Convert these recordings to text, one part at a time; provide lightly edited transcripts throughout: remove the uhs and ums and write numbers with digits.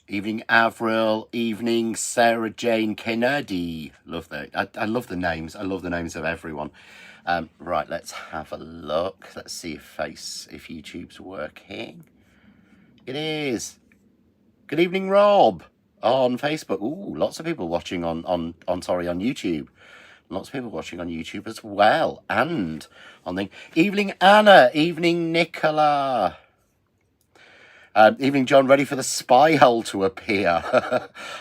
Evening Avril, evening Sarah Jane Kennedy. Love that. I love the names. I love the names of everyone. Right, let's have a look. Let's see if YouTube's working. It is. Good evening, Rob, on Facebook. Ooh, lots of people watching on YouTube. Lots of people watching on YouTube as well. And on the evening Anna, evening Nicola. Evening, John, ready for the spy hole to appear.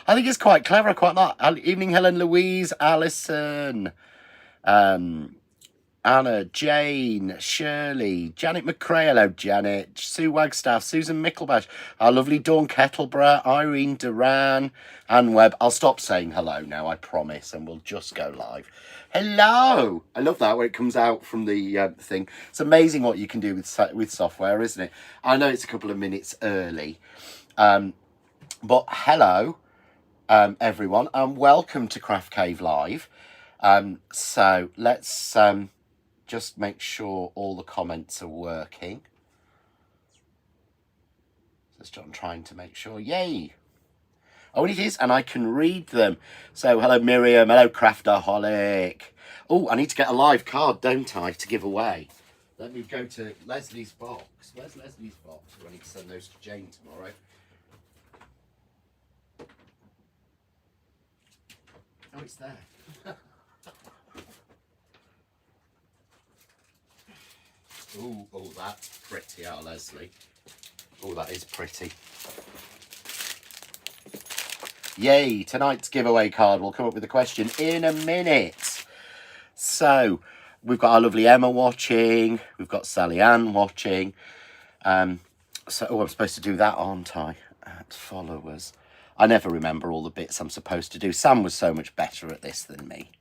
I think it's quite clever, quite not. Evening, Helen Louise, Alison, Anna, Jane, Shirley, Janet McCrae, hello, Janet, Sue Wagstaff, Susan Mickelbash, our lovely Dawn Kettleborough, Irene Duran, Anne Webb. I'll stop saying hello now, I promise, and we'll just go live. Hello! I love that when it comes out from the thing. It's amazing what you can do with software, isn't it? I know it's a couple of minutes early, but hello, everyone, and welcome to Craft Cave Live. So let's just make sure all the comments are working. That's John trying to make sure. Yay! Oh, and it is, and I can read them. So, hello, Miriam. Hello, Craftaholic. Oh, I need to get a live card, don't I, to give away. Let me go to Leslie's box. Where's Leslie's box? I need to send those to Jane tomorrow. Oh, it's there. Oh, that's pretty, Leslie. Oh, that is pretty. Yay, tonight's giveaway card. We'll come up with a question in a minute. So, we've got our lovely Emma watching. We've got Sally Ann watching. I'm supposed to do that, aren't I? At followers. I never remember all the bits I'm supposed to do. Sam was so much better at this than me.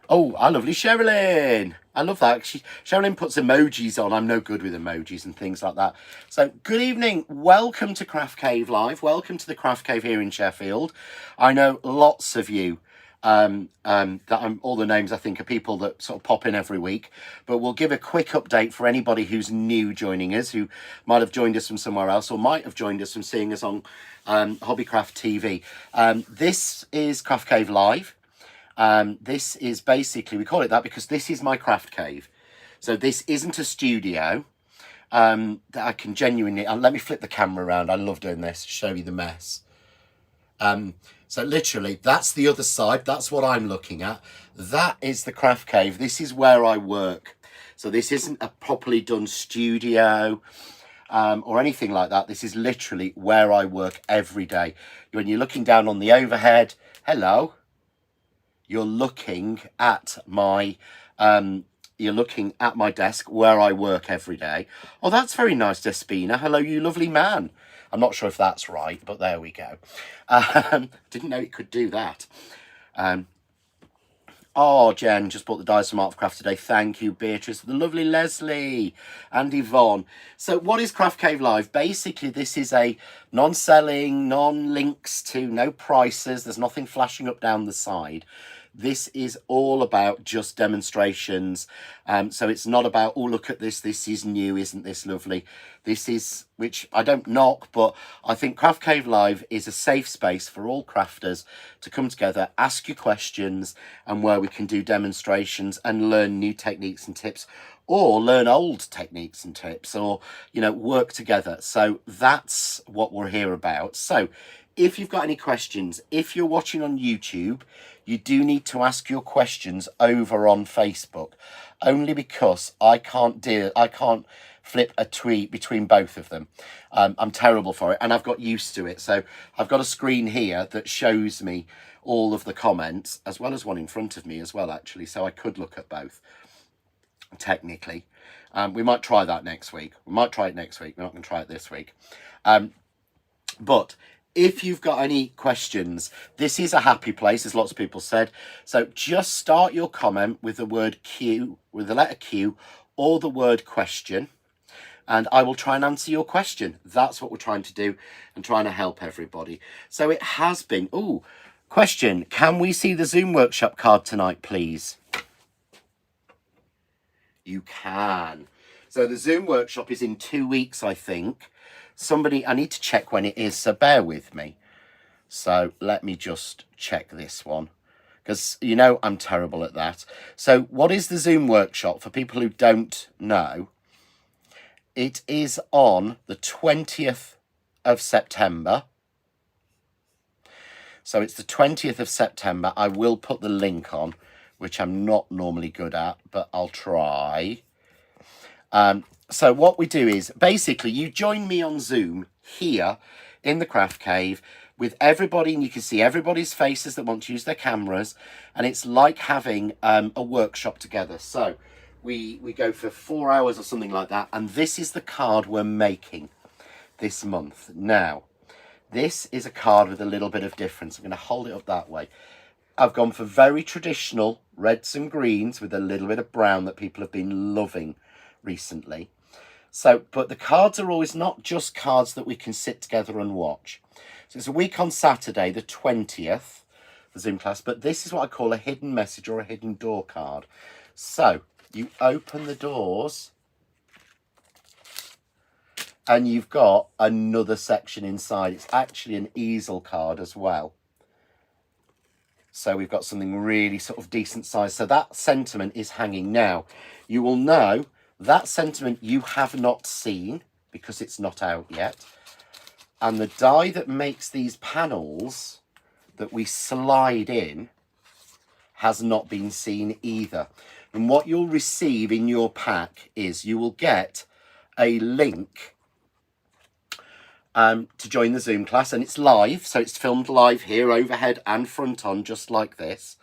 Oh, our lovely Sherilyn. I love that. Sherilyn puts emojis on. I'm no good with emojis and things like that. So, good evening. Welcome to Craft Cave Live. Welcome to the Craft Cave here in Sheffield. I know lots of you, all the names I think are people that sort of pop in every week. But we'll give a quick update for anybody who's new joining us, who might have joined us from somewhere else or might have joined us from seeing us on Hobbycraft TV. This is Craft Cave Live. This is basically, we call it that because this is my craft cave. So this isn't a studio that I can genuinely, let me flip the camera around. I love doing this, show you the mess. So literally, that's the other side. That's what I'm looking at. That is the craft cave. This is where I work. So this isn't a properly done studio or anything like that. This is literally where I work every day. When you're looking down on the overhead, hello. You're looking at my desk where I work every day. Oh, that's very nice, Despina. Hello, you lovely man. I'm not sure if that's right, but there we go. Didn't know it could do that. Oh, Jen just bought the dies from Art of Craft today. Thank you, Beatrice. The lovely Leslie and Yvonne. So what is Craft Cave Live? Basically, this is a non-selling, non-links to, no prices. There's nothing flashing up down the side. This is all about just demonstrations. So it's not about, oh, look at this. This is new. Isn't this lovely? This is, which I don't knock, but I think Craft Cave Live is a safe space for all crafters to come together, ask you questions, and where we can do demonstrations and learn new techniques and tips, or learn old techniques and tips, or, work together. So that's what we're here about. So if you've got any questions, if you're watching on YouTube, you do need to ask your questions over on Facebook, only because I can't flip a tweet between both of them. I'm terrible for it, and I've got used to it. So I've got a screen here that shows me all of the comments, as well as one in front of me as well, actually. So I could look at both, technically. We might try that next week. We might try it next week. We're not going to try it this week. But if you've got any questions, this is a happy place, as lots of people said. So just start your comment with the word Q, with the letter Q, or the word question, and I will try and answer your question. That's what we're trying to do and trying to help everybody. So it has been, question, can we see the Zoom workshop card tonight, please? You can. So the Zoom workshop is in 2 weeks, I think. I need to check when it is, so bear with me. So let me just check this one, because you know I'm terrible at that. So what is the Zoom workshop for people who don't know? It is on the 20th of September. So it's the 20th of September. I will put the link on, which I'm not normally good at, but I'll try. So what we do is basically you join me on Zoom here in the Craft Cave with everybody, and you can see everybody's faces that want to use their cameras, and it's like having a workshop together. So we go for 4 hours or something like that, and this is the card we're making this month. Now, this is a card with a little bit of difference. I'm going to hold it up that way. I've gone for very traditional reds and greens with a little bit of brown that people have been loving recently. So, but the cards are always not just cards that we can sit together and watch. So it's a week on Saturday, the 20th, the Zoom class, but this is what I call a hidden message or a hidden door card. So you open the doors and you've got another section inside. It's actually an easel card as well. So we've got something really sort of decent size. So that sentiment is hanging. Now, you will know that sentiment you have not seen because it's not out yet. And the die that makes these panels that we slide in has not been seen either. And what you'll receive in your pack is you will get a link to join the Zoom class, and it's live, so it's filmed live here, overhead and front on, just like this.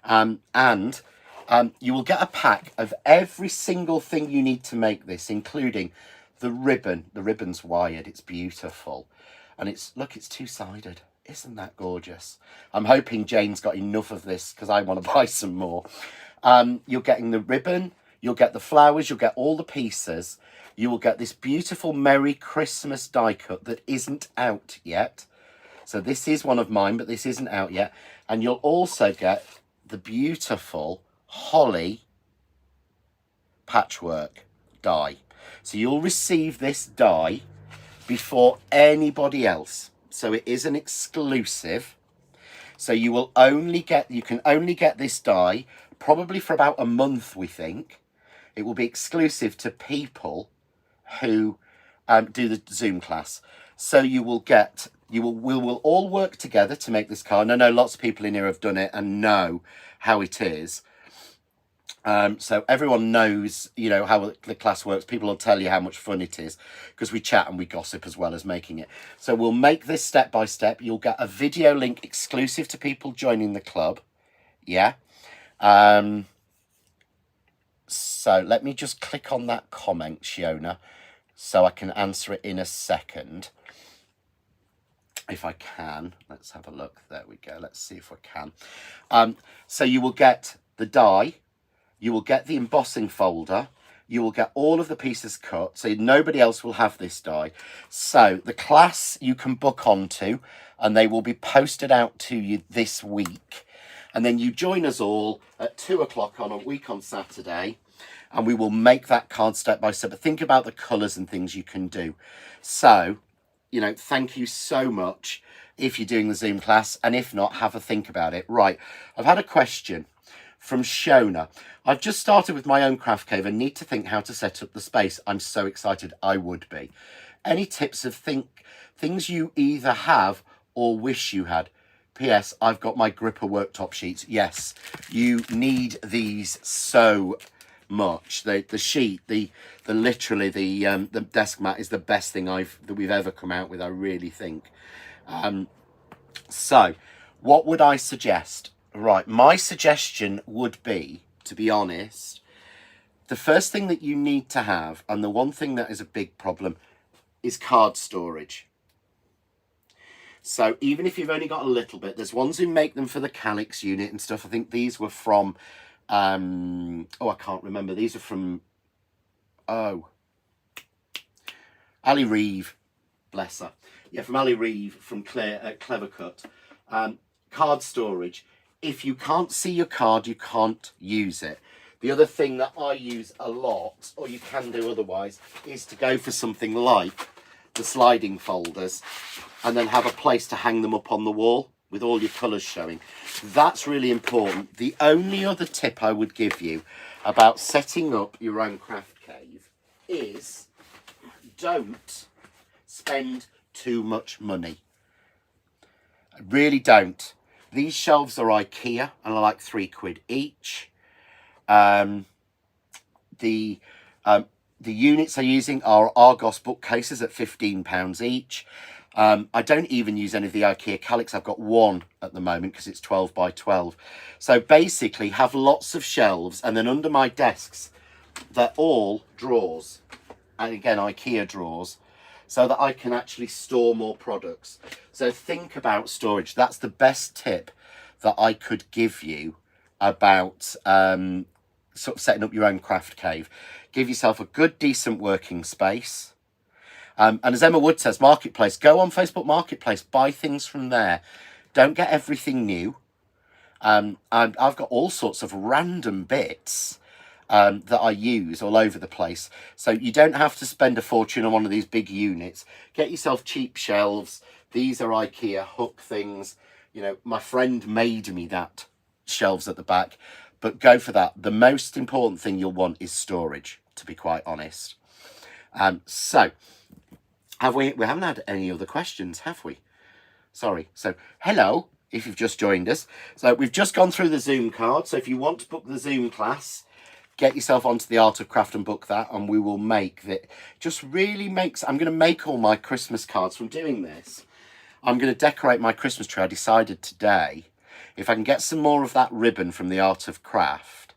You will get a pack of every single thing you need to make this, including the ribbon. The ribbon's wired, it's beautiful. And it's two-sided. Isn't that gorgeous? I'm hoping Jane's got enough of this because I want to buy some more. You're getting the ribbon, you'll get the flowers, you'll get all the pieces. You will get this beautiful Merry Christmas die cut that isn't out yet. So this is one of mine, but this isn't out yet. And you'll also get the beautiful holly patchwork die. So you'll receive this die before anybody else. So it is an exclusive. So you can only get this die probably for about a month, we think. It will be exclusive to people who do the Zoom class. So we will all work together to make this card. I know lots of people in here have done it and know how it is. So everyone knows, how the class works. People will tell you how much fun it is because we chat and we gossip as well as making it. So we'll make this step by step. You'll get a video link exclusive to people joining the club. Yeah. So let me just click on that comment, Shiona, so I can answer it in a second. If I can, let's have a look. There we go. Let's see if we can. So you will get the die. You will get the embossing folder. You will get all of the pieces cut. So nobody else will have this die. So the class you can book onto, and they will be posted out to you this week. And then you join us all at 2 o'clock on a week on Saturday. And we will make that card step by step. But think about the colours and things you can do. So, thank you so much if you're doing the Zoom class. And if not, have a think about it. Right, I've had a question from Shona. I've just started with my own craft cave and need to think how to set up the space. I'm so excited. I would be. Any tips of things you either have or wish you had? P.S. I've got my gripper worktop sheets. Yes, you need these so much. The sheet, the desk mat is the best thing that we've ever come out with, I really think. So what would I suggest? Right, my suggestion would be, to be honest, the first thing that you need to have, and the one thing that is a big problem, is card storage. So even if you've only got a little bit, there's ones who make them for the Calyx unit and stuff. I think these were from I can't remember. These are from Ali Reeve, bless her. Yeah, from Ali Reeve from Clever Cut. Card storage. If you can't see your card, you can't use it. The other thing that I use a lot, or you can do otherwise, is to go for something like the sliding folders and then have a place to hang them up on the wall with all your colours showing. That's really important. The only other tip I would give you about setting up your own craft cave is don't spend too much money. Really don't. These shelves are IKEA and are like £3 each. The units I'm using are Argos bookcases at £15 each. I don't even use any of the IKEA Kallax. I've got one at the moment because it's 12 by 12. So basically have lots of shelves, and then under my desks, they're all drawers. And again, IKEA drawers, so that I can actually store more products. So think about storage. That's the best tip that I could give you about sort of setting up your own craft cave. Give yourself a good, decent working space. And as Emma Wood says, Marketplace, go on Facebook Marketplace, buy things from there. Don't get everything new. And I've got all sorts of random bits that I use all over the place. So you don't have to spend a fortune on one of these big units. Get yourself cheap shelves. These are IKEA hook things. You know, my friend made me that shelves at the back, but go for that. The most important thing you'll want is storage, to be quite honest. So we haven't had any other questions, have we? Sorry. So hello, if you've just joined us. So we've just gone through the Zoom card. So if you want to book the Zoom class, get yourself onto the Art of Craft and book that, and we will make that. Just really makes. I'm going to make all my Christmas cards from doing this. I'm going to decorate my Christmas tree. I decided today, if I can get some more of that ribbon from the Art of Craft,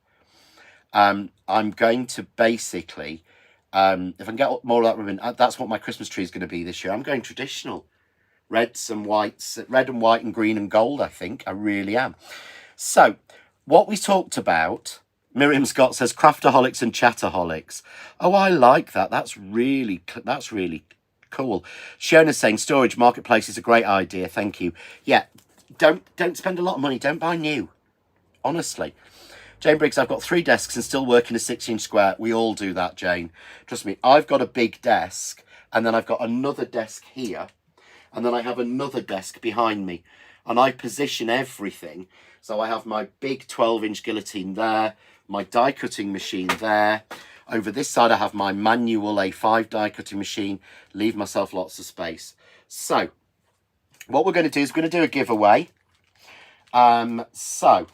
I'm going to basically, if I can get more of that ribbon, that's what my Christmas tree is going to be this year. I'm going traditional. Reds and whites, red and white and green and gold, I think. I really am. So, what we talked about, Miriam Scott says, Craftaholics and Chataholics. Oh, I like that. That's really cool. Shiona's saying, storage marketplace is a great idea. Thank you. Yeah, don't spend a lot of money. Don't buy new. Honestly. Jane Briggs, I've got 3 desks and still work in a 6-inch square. We all do that, Jane. Trust me, I've got a big desk, and then I've got another desk here, and then I have another desk behind me, and I position everything. So I have my big 12-inch guillotine there, my die cutting machine there. Over this side, I have my manual A5 die cutting machine. Leave myself lots of space. So what we're going to do is we're going to do a giveaway. So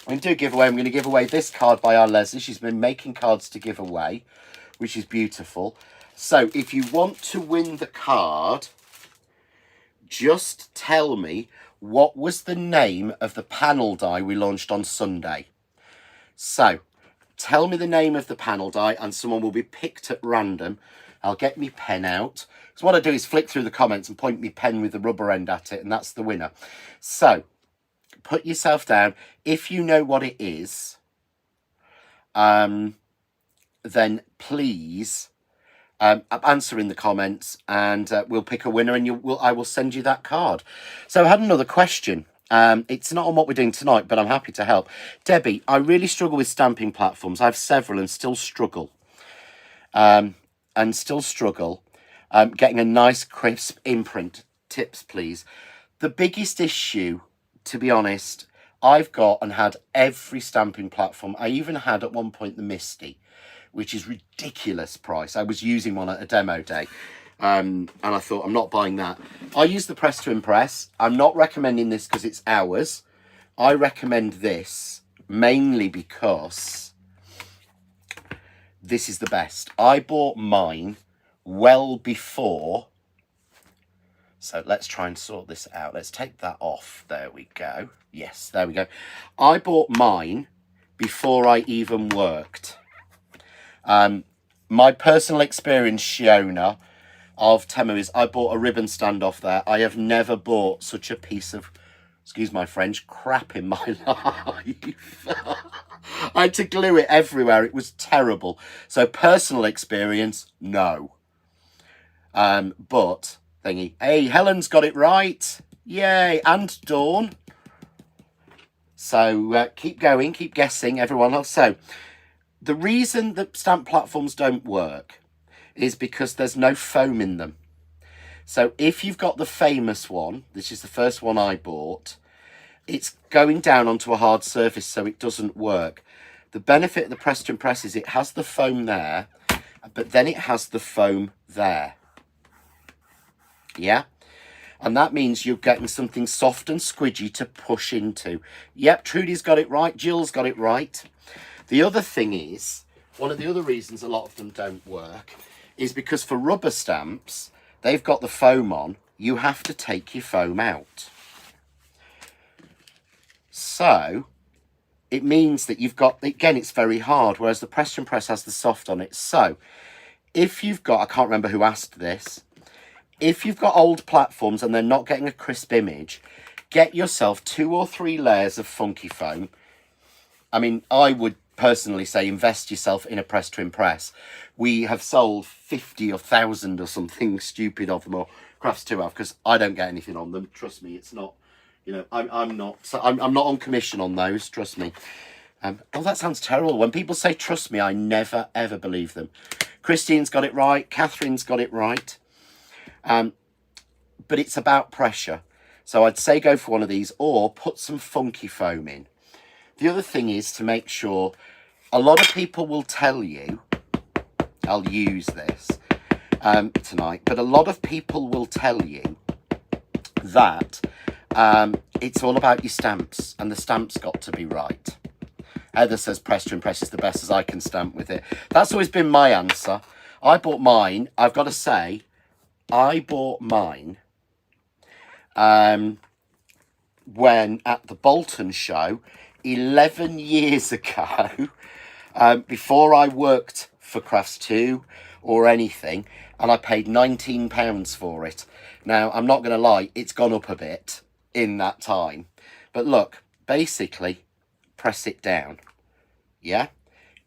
I'm going to do a giveaway. I'm going to give away this card by our Leslie. She's been making cards to give away, which is beautiful. So if you want to win the card, just tell me what was the name of the panel die we launched on Sunday. So tell me the name of the panel die and someone will be picked at random. I'll get my pen out. So what I do is flick through the comments and point my pen with the rubber end at it, and that's the winner. So put yourself down. If you know what it is, then please answer in the comments, and we'll pick a winner, and I will send you that card. So I had another question. It's not on what we're doing tonight, but I'm happy to help. Debbie, I really struggle with stamping platforms. I have several and still struggle. Getting a nice crisp imprint. Tips, please. The biggest issue, to be honest, I've got and had every stamping platform. I even had at one point the Misty, which is ridiculous price. I was using one at a demo day. And I thought, I'm not buying that. I use the Press to Impress. I'm not recommending this because it's ours. I recommend this mainly because this is the best. I bought mine well before. So let's try and sort this out. Let's take that off. There we go. Yes, there we go. I bought mine before I even worked. My personal experience, Shiona, of Temu is I bought a ribbon stand off there. I have never bought such a piece of, excuse my French, crap in my life. I had to glue it everywhere. It was terrible. So personal experience, no. But thingy. Hey, Helen's got it right. Yay. And Dawn. So keep going, keep guessing, everyone else. So the reason that stamp platforms don't work is because there's no foam in them. So if you've got the famous one, this is the first one I bought, it's going down onto a hard surface, so it doesn't work. The benefit of the press to impress is it has the foam there, but then it has the foam there. Yeah? And that means you're getting something soft and squidgy to push into. Yep, Trudy's got it right. Jill's got it right. The other thing is, one of the other reasons a lot of them don't work is because for rubber stamps, they've got the foam on. You have to take your foam out. So it means that you've got, again, it's very hard, whereas the press to impress has the soft on it. So if you've got, I can't remember who asked this, if you've got old platforms and they're not getting a crisp image, get yourself 2 or 3 layers of funky foam. I mean, I would personally say invest yourself in a press to impress. We have sold 50 or 1,000 or something stupid of them, or Crafts 2 have, because I don't get anything on them. Trust me, it's not, you know, I'm not on commission on those, trust me. Oh, that sounds terrible. When people say trust me, I never ever believe them. Christine's got it right, Catherine's got it right. But it's about pressure. So I'd say go for one of these or put some funky foam in. The other thing is to make sure, a lot of people will tell you, I'll use this tonight, but a lot of people will tell you that it's all about your stamps and the stamps got to be right. Heather says press to impress is the best as I can stamp with it. That's always been my answer. I bought mine, I've got to say, I bought mine when at the Bolton show 11 years ago, before I worked for Crafts 2 or anything, and I paid £19 for it. Now, I'm not going to lie, it's gone up a bit in that time. But look, basically, press it down. Yeah?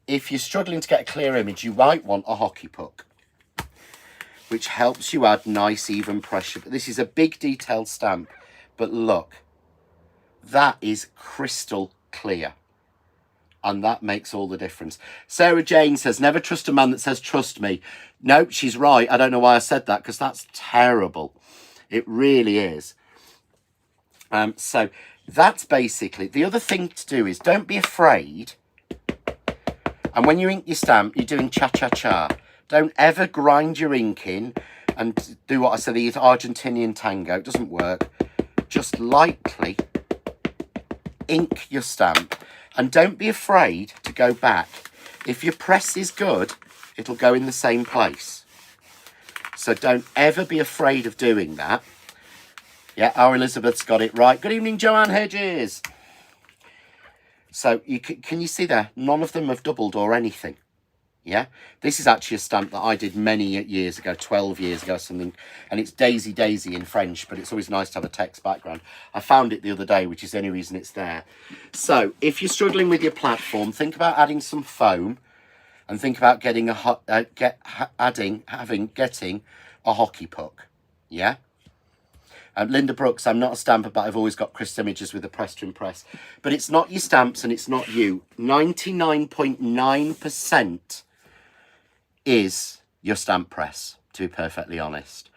If you're struggling to get a clear image, you might want a hockey puck, which helps you add nice even pressure. But this is a big detailed stamp. But look, that is crystal clear. And that makes all the difference. Sarah Jane says, never trust a man that says, trust me. No, she's right. I don't know why I said that, because that's terrible. It really is. So that's basically, the other thing to do is don't be afraid. And when you ink your stamp, you're doing cha-cha-cha. Don't ever grind your ink in and do what I said, the Argentinian tango. It doesn't work. Just lightly ink your stamp. And don't be afraid to go back. If your press is good, it'll go in the same place. So don't ever be afraid of doing that. Yeah, our Elizabeth's got it right. Good evening, Joanne Hedges. So you can you see there? None of them have doubled or anything. Yeah, this is actually a stamp that I did many years ago, 12 years ago, something, and it's Daisy Daisy in French, but it's always nice to have a text background. I found it the other day, which is the only reason it's there. So if you're struggling with your platform, think about adding some foam, and think about getting getting a hockey puck. Yeah. Linda Brooks, I'm not a stamper, but I've always got crisp images with a press to impress. But it's not your stamps and it's not you. 99.9% is your stamp press, to be perfectly honest.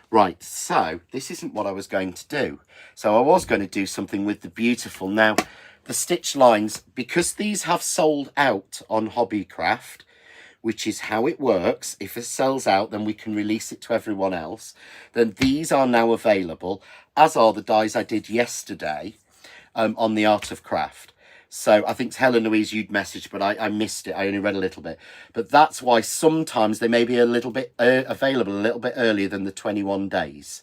Right, so this isn't what I was going to do. So I was going to do something with the beautiful. Now, the stitch lines, because these have sold out on Hobbycraft, which is how it works. If it sells out, then we can release it to everyone else. Then these are now available, as are the dies I did yesterday on the Art of Craft. So I think it's Helen Louise you'd messaged, but I missed it. I only read a little bit. But that's why sometimes they may be a little bit available a little bit earlier than the 21 days.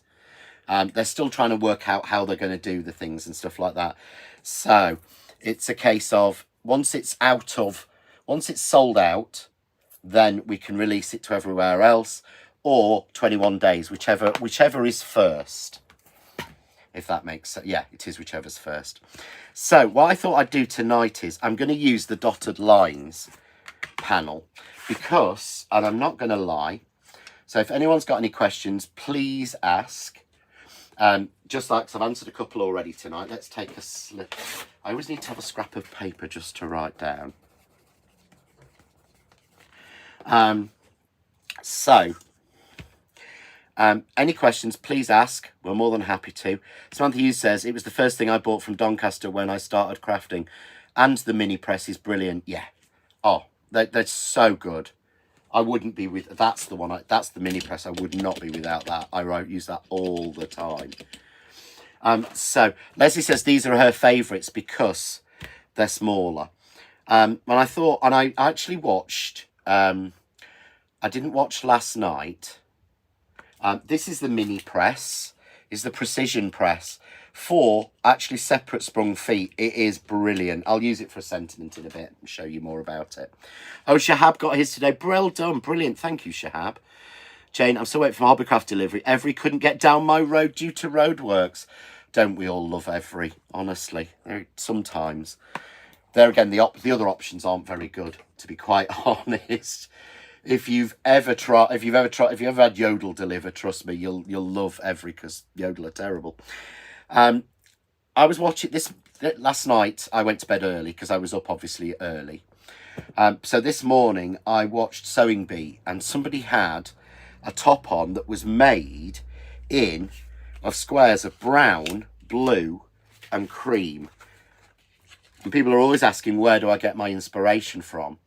They're still trying to work out how they're going to do the things and stuff like that. So it's a case of once it's sold out, then we can release it to everywhere else, or 21 days, whichever is first. If that makes sense. Yeah, it is whichever's first. So what I thought I'd do tonight is I'm going to use the dotted lines panel because, and I'm not going to lie, so if anyone's got any questions, please ask. Just like, 'cause I've answered a couple already tonight. Let's take a slip I always need to have a scrap of paper just to write down. Any questions, please ask. We're more than happy to. Samantha Hughes says, it was the first thing I bought from Doncaster when I started crafting. And the mini press is brilliant. Yeah. Oh, they're so good. I wouldn't be with... That's the one. That's the mini press. I would not be without that. I use that all the time. So Leslie says these are her favourites because they're smaller. And I thought... And I actually watched... I didn't watch last night... this is the mini press, is the precision press for actually separate sprung feet. It is brilliant. I'll use it for a sentiment in a bit and show you more about it. Oh, Shahab got his today. Brill done. Brilliant. Thank you, Shahab. Jane, I'm still waiting for my Hobbycraft delivery. Every couldn't get down my road due to roadworks. Don't we all love Every? Honestly, sometimes. There again, the other options aren't very good, to be quite honest. If you've ever had Yodel deliver, trust me, you'll love Every, because Yodel are terrible. I was watching this last night. I went to bed early because I was up obviously early. So this morning I watched Sewing Bee, and somebody had a top on that was made of squares of brown, blue, and cream. And people are always asking, where do I get my inspiration from?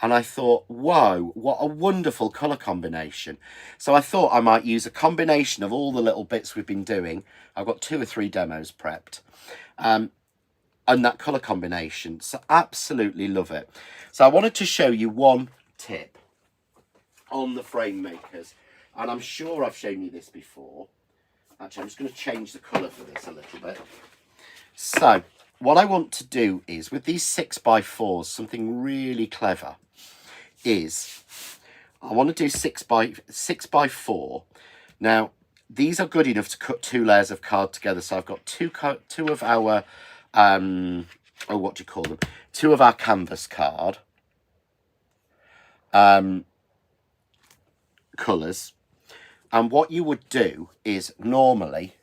And I thought, whoa, what a wonderful colour combination. So I thought I might use a combination of all the little bits we've been doing. I've got 2 or 3 demos prepped. And that colour combination. So absolutely love it. So I wanted to show you one tip on the frame makers. And I'm sure I've shown you this before. Actually, I'm just going to change the colour for this a little bit. So what I want to do is, with these 6x4s, something really clever is I want to do 6x4. Now, these are good enough to cut 2 layers of card together. So I've got two of our, what do you call them? 2 of our canvas card colours. And what you would do is normally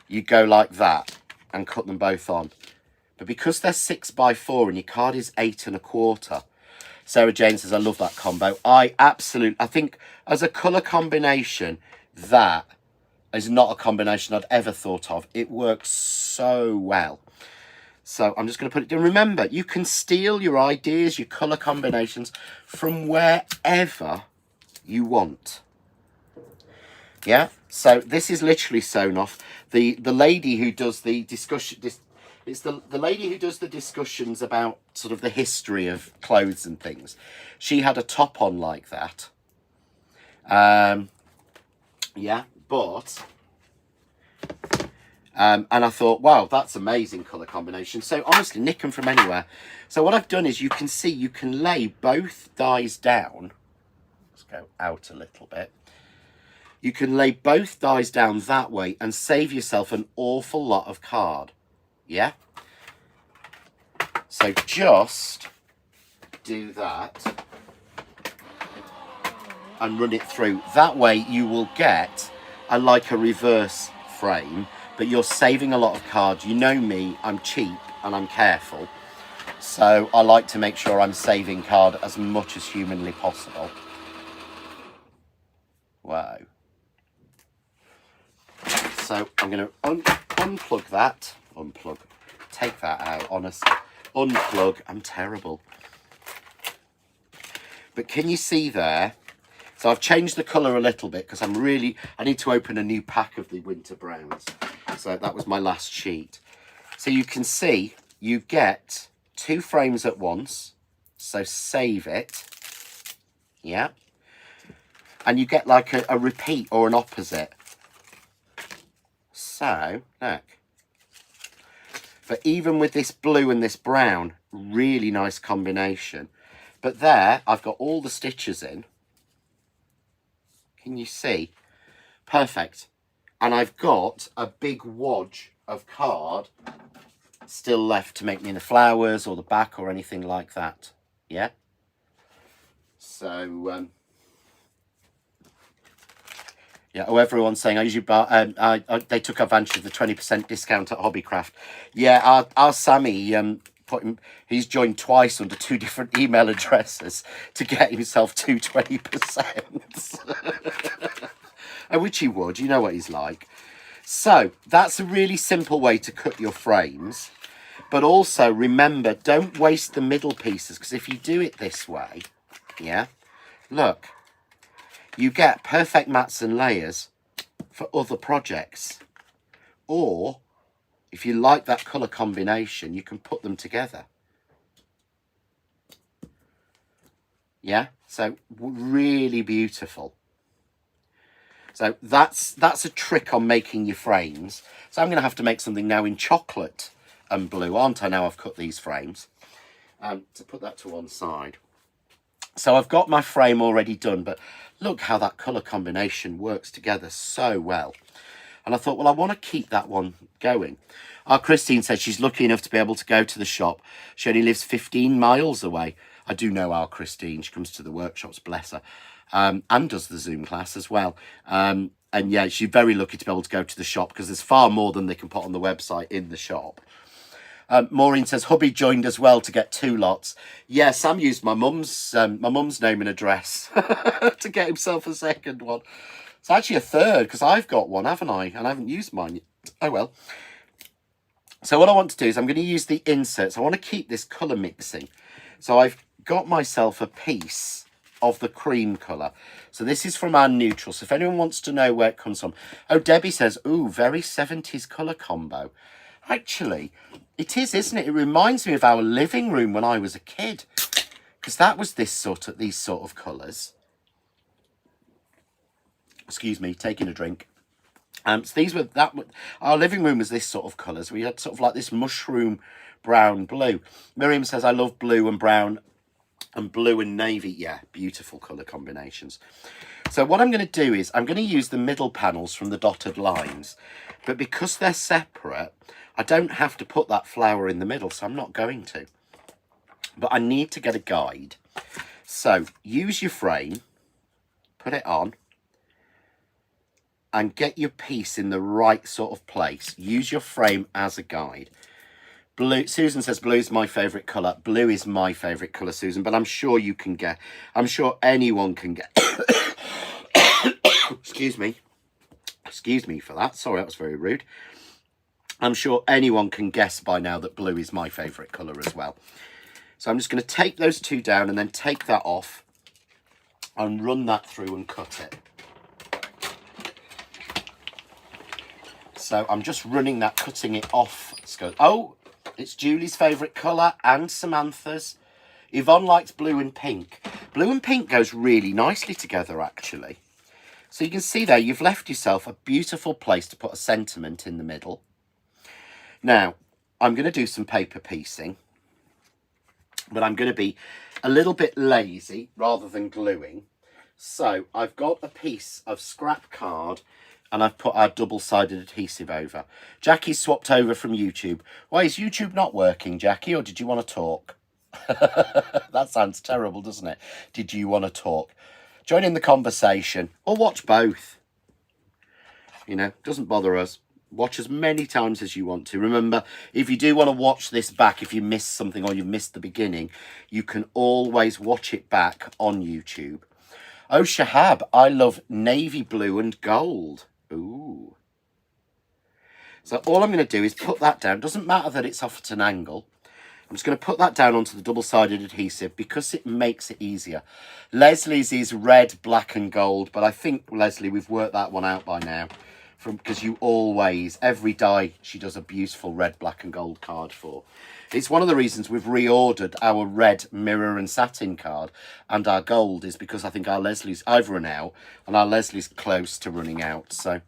you go like that and cut them both on. But because they're 6x4 and your card is 8 1/4, Sarah Jane says, I love that combo. I think as a colour combination, that is not a combination I'd ever thought of. It works so well. So I'm just going to put it down. Remember, you can steal your ideas, your colour combinations from wherever you want. Yeah, so this is literally sewn off. The lady who does the discussion, it's the lady who does the discussions about sort of the history of clothes and things. She had a top on like that. Yeah, but and I thought, wow, that's amazing colour combination. So honestly, nick them from anywhere. So what I've done is, you can see you can lay both dies down. Let's go out a little bit. You can lay both dies down that way and save yourself an awful lot of card. Yeah? So just do that and run it through. That way you will get like a reverse frame, but you're saving a lot of cards. You know me, I'm cheap and I'm careful. So I like to make sure I'm saving card as much as humanly possible. Wow. So I'm going to unplug that. Take that out, honestly. Unplug. I'm terrible. But can you see there? So I've changed the colour a little bit because I need to open a new pack of the winter browns. So that was my last sheet. So you can see you get 2 frames at once. So save it. Yeah. And you get like a repeat or an opposite. So, look. But even with this blue and this brown, really nice combination. But there, I've got all the stitches in. Can you see? Perfect. And I've got a big wodge of card still left to make me the flowers or the back or anything like that. Yeah? So, Yeah, oh, everyone's saying I usually buy. They took advantage of the 20% discount at Hobbycraft. Yeah, our Sammy he's joined twice under 2 different email addresses to get himself to 20%. Which he would, you know what he's like. So that's a really simple way to cut your frames. But also remember, don't waste the middle pieces, because if you do it this way, yeah, look, you get perfect mats and layers for other projects. Or if you like that colour combination, you can put them together. Yeah, so really beautiful. So that's a trick on making your frames. So I'm going to have to make something now in chocolate and blue, aren't I, now I've cut these frames? To put that to one side. So I've got my frame already done, but look how that colour combination works together so well. And I thought, well, I want to keep that one going. Our Christine said she's lucky enough to be able to go to the shop. She only lives 15 miles away. I do know our Christine. She comes to the workshops, bless her, and does the Zoom class as well. And yeah, she's very lucky to be able to go to the shop, because there's far more than they can put on the website in the shop. Maureen says, hubby joined as well to get 2 lots. Yeah, Sam used my mum's name and address to get himself a second one. It's actually a third, because I've got one, haven't I? And I haven't used mine yet. Oh, well. So what I want to do is I'm going to use the inserts. I want to keep this colour mixing. So I've got myself a piece of the cream colour. So this is from our neutral. So if anyone wants to know where it comes from. Oh, Debbie says, ooh, very 70s colour combo. Actually, it is, isn't it? It reminds me of our living room when I was a kid, because that was these sort of colours. Excuse me, taking a drink. So these were our living room was this sort of colours. We had sort of like this mushroom brown blue. Miriam says, I love blue and brown and blue and navy. Yeah, beautiful colour combinations. So what I'm going to do is I'm going to use the middle panels from the dotted lines, but because they're separate, I don't have to put that flower in the middle, so I'm not going to. But I need to get a guide. So use your frame, put it on, and get your piece in the right sort of place. Use your frame as a guide. Blue, Susan says blue is my favourite colour. Blue is my favourite colour, Susan, but I'm sure you can get, I'm sure anyone can get, excuse me for that, sorry, that was very rude. I'm sure anyone can guess by now that blue is my favourite colour as well. So I'm just going to take those 2 down and then take that off and run that through and cut it. So I'm just running that, cutting it off. Oh, it's Julie's favourite colour and Samantha's. Yvonne likes blue and pink. Blue and pink goes really nicely together, actually. So you can see there, you've left yourself a beautiful place to put a sentiment in the middle. Now, I'm going to do some paper piecing, but I'm going to be a little bit lazy rather than gluing. So I've got a piece of scrap card and I've put our double-sided adhesive over. Jackie's swapped over from YouTube. Why, is YouTube not working, Jackie, or did you want to talk? That sounds terrible, doesn't it? Did you want to talk? Join in the conversation or watch both. You know, doesn't bother us. Watch as many times as you want to. Remember, if you do want to watch this back, if you missed something or you've missed the beginning, you can always watch it back on YouTube. Oh, Shahab, I love navy blue and gold. Ooh. So all I'm going to do is put that down. Doesn't matter that it's off at an angle. I'm just going to put that down onto the double-sided adhesive because it makes it easier. Leslie's is red, black and gold, but I think, Leslie, we've worked that one out by now. Because you always, every die, she does a beautiful red, black and gold card for. It's one of the reasons we've reordered our red mirror and satin card, and our gold is because I think our Leslie's, I've run out, and our Leslie's close to running out. So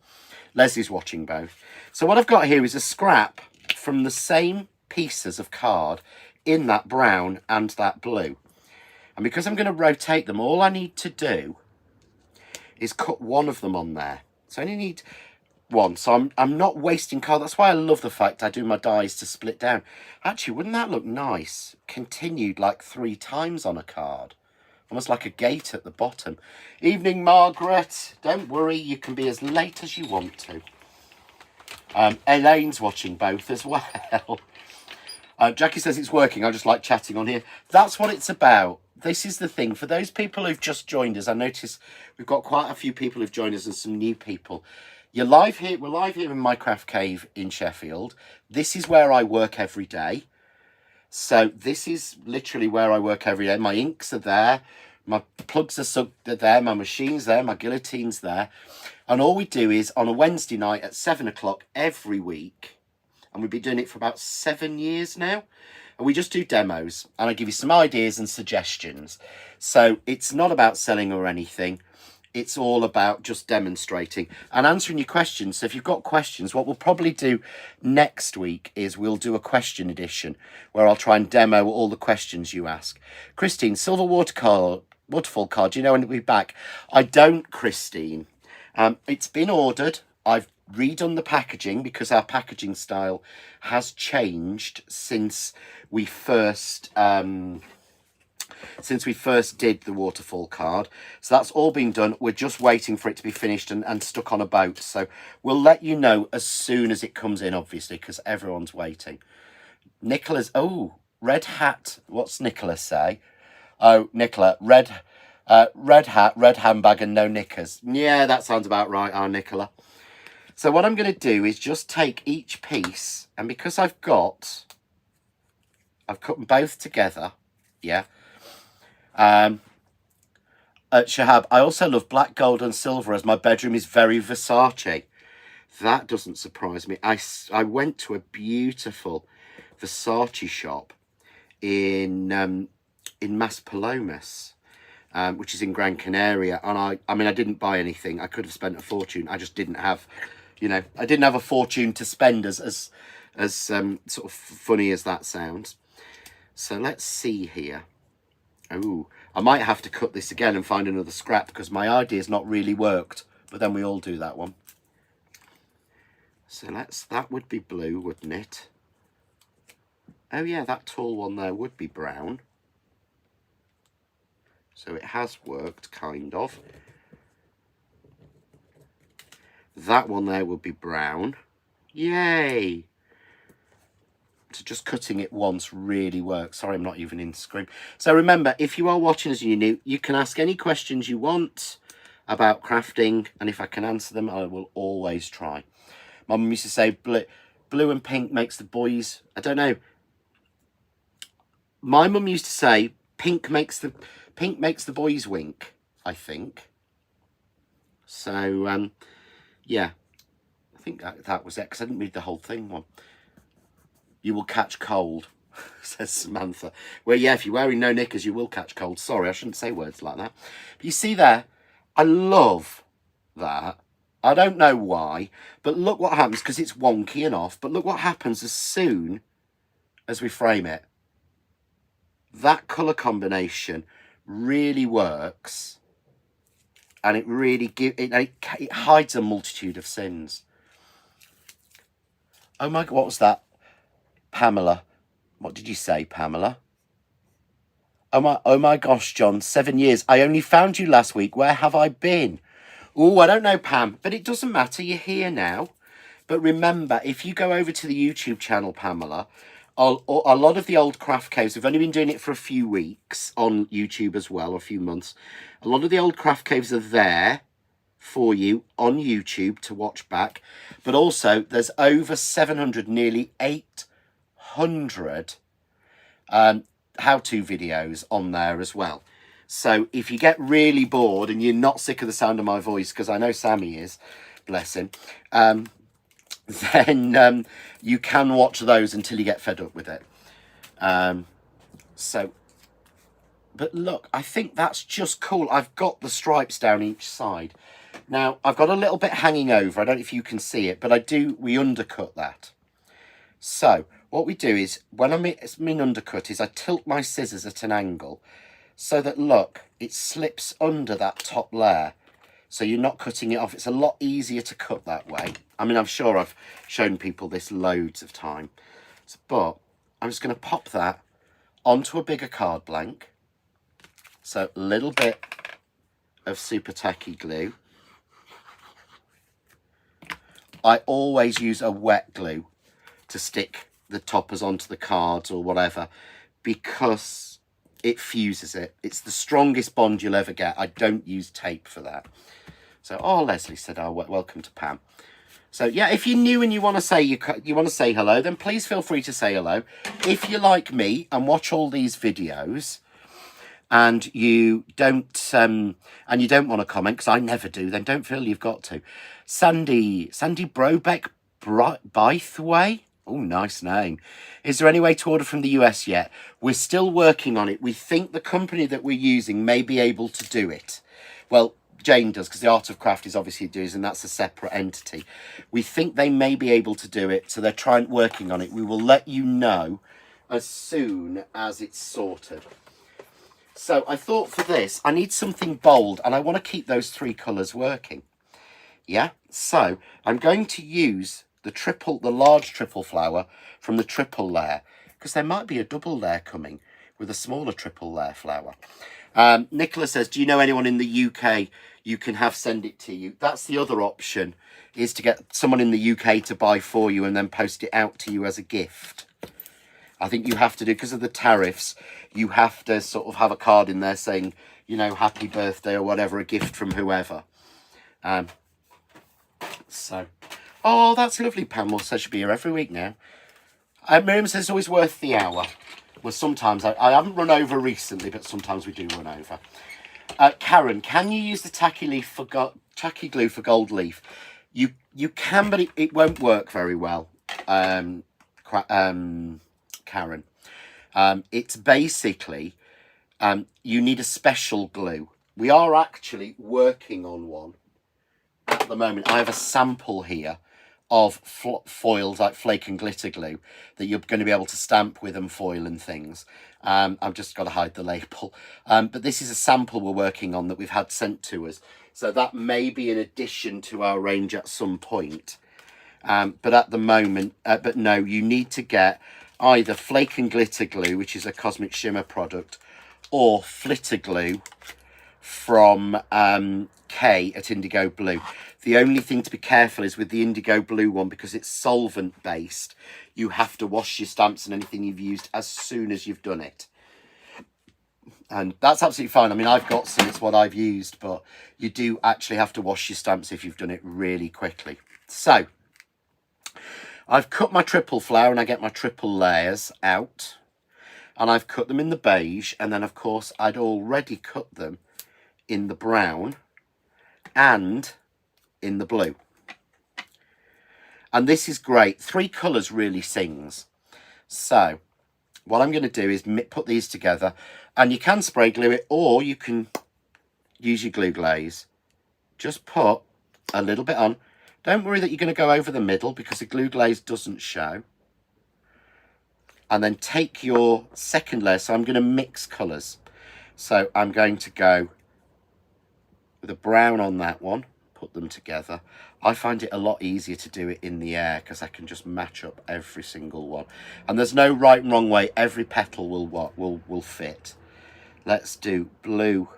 Leslie's watching both. So what I've got here is a scrap from the same pieces of card in that brown and that blue. And because I'm going to rotate them, all I need to do is cut one of them on there. So I only need one, so I'm not wasting card. That's why I love the fact I do my dies to split down. Actually, wouldn't that look nice? Continued like 3 times on a card. almost like a gate at the bottom. Evening, Margaret. Don't worry, you can be as late as you want to. Elaine's watching both as well. Jackie says it's working. I just like chatting on here. That's what it's about. This is the thing. For those people who've just joined us, I notice we've got quite a few people who've joined us and some new people. You're live here. We're live here in my craft cave in Sheffield. This is where I work every day. So this is literally where I work every day. My inks are there. My plugs are there. My machine's there. My guillotine's there. And all we do is on a Wednesday night at 7 o'clock every week. And we've been doing it for about 7 years now. And we just do demos. And I give you some ideas and suggestions. So it's not about selling or anything. It's all about just demonstrating and answering your questions. So if you've got questions, what we'll probably do next week is we'll do a question edition where I'll try and demo all the questions you ask. Christine, silver waterfall card, do you know when it'll be back? I don't, Christine. It's been ordered. I've redone the packaging because our packaging style has changed since we first did the waterfall card. So that's all been done. We're just waiting for it to be finished and stuck on a boat. So we'll let you know as soon as it comes in, obviously, because everyone's waiting. Nicola's, oh, red hat. What's Nicola say? Oh, Nicola, red hat, red handbag and no knickers. Yeah, that sounds about right, Nicola. So what I'm going to do is just take each piece, and because I've cut them both together, yeah. Shahab, I also love black, gold and silver as my bedroom is very Versace. That doesn't surprise me. I went to a beautiful Versace shop in Maspalomas, which is in Gran Canaria. And I mean, I didn't buy anything. I could have spent a fortune. I just didn't have, I didn't have a fortune to spend as sort of funny as that sounds. So let's see here. Oh, I might have to cut this again and find another scrap because my idea's not really worked. But then we all do that one. So that would be blue, wouldn't it? Oh yeah, that tall one there would be brown. So it has worked, kind of. That one there will be brown. Yay! So just cutting it once really works. Sorry, I'm not even in screen. So remember, if you are watching as you're new, you can ask any questions you want about crafting, and if I can answer them, I will always try. My mum used to say blue and pink makes the boys, I don't know. My mum used to say pink makes the boys wink, I think. So yeah, I think that was it, because I didn't read the whole thing one. You will catch cold, says Samantha. Well, yeah, if you're wearing no knickers, you will catch cold. Sorry, I shouldn't say words like that. But you see there, I love that. I don't know why, but look what happens, because it's wonky and off, but look what happens as soon as we frame it. That colour combination really works, and it really it hides a multitude of sins. Oh my God, what was that? Pamela, what did you say, Pamela? Oh my gosh, John, 7 years. I only found you last week. Where have I been? Oh, I don't know, Pam, but it doesn't matter. You're here now. But remember, if you go over to the YouTube channel, Pamela, a lot of the old craft caves, we've only been doing it for a few weeks on YouTube as well, a few months. A lot of the old craft caves are there for you on YouTube to watch back. But also, there's over 700, nearly 800 how-to videos on there as well. So if you get really bored and you're not sick of the sound of my voice, because I know Sammy is, bless him, then you can watch those until you get fed up with it. But look, I think that's just cool. I've got the stripes down each side. Now, I've got a little bit hanging over. I don't know if you can see it, but we undercut that. So what we do is, when I'm in undercut, is I tilt my scissors at an angle so that, look, it slips under that top layer. So you're not cutting it off. It's a lot easier to cut that way. I mean, I'm sure I've shown people this loads of time. But I'm just going to pop that onto a bigger card blank. So a little bit of super tacky glue. I always use a wet glue to stick the toppers onto the cards or whatever, because it fuses it. It's the strongest bond you'll ever get. I don't use tape for that. So, oh, Leslie said, oh, welcome to Pam. So yeah, if you're new and you want to say you want to say hello, then please feel free to say hello. If you're like me and watch all these videos and you don't want to comment, because I never do, then don't feel you've got to. Sandy Brobeck Bythway. Oh, nice name. Is there any way to order from the US yet? We're still working on it. We think the company that we're using may be able to do it. Well, Jane does, because the Art of Craft is obviously doing, and that's a separate entity. We think they may be able to do it, so they're working on it. We will let you know as soon as it's sorted. So I thought for this, I need something bold, and I want to keep those 3 colours working. Yeah, so I'm going to use the large triple flower from the triple layer, because there might be a double layer coming with a smaller triple layer flower. Nicola says, do you know anyone in the UK you can have send it to you? That's the other option, is to get someone in the UK to buy for you and then post it out to you as a gift. I think you have to do, because of the tariffs, you have to sort of have a card in there saying, you know, happy birthday or whatever, a gift from whoever. So, oh, that's lovely. Pamela says she'll be here every week now. Miriam says it's always worth the hour. Well, sometimes, I haven't run over recently, but sometimes we do run over. Karen, can you use the tacky glue for gold leaf? You can, but it won't work very well. Karen, it's basically you need a special glue. We are actually working on one at the moment. I have a sample here of foils like flake and glitter glue that you're going to be able to stamp with and foil and things. I've just got to hide the label, but this is a sample we're working on that we've had sent to us, so that may be in addition to our range at some point. But at the moment, but no, you need to get either flake and glitter glue, which is a Cosmic Shimmer product, or flitter glue from Kay at Indigo Blue. The only thing to be careful is with the Indigo Blue one, because it's solvent based, you have to wash your stamps and anything you've used as soon as you've done it. And that's absolutely fine. I mean, I've got some, it's what I've used, but you do actually have to wash your stamps if you've done it really quickly. So I've cut my triple flower and I get my triple layers out, and I've cut them in the beige, and then of course I'd already cut them in the brown and in the blue. And this is great. 3 colours really sings. So what I'm going to do is put these together, and you can spray glue it or you can use your glue glaze. Just put a little bit on. Don't worry that you're going to go over the middle, because the glue glaze doesn't show. And then take your second layer. So I'm going to mix colours. So I'm going to go with a brown on that one, put them together. I find it a lot easier to do it in the air, because I can just match up every single one. And there's no right and wrong way. Every petal will fit. Let's do blue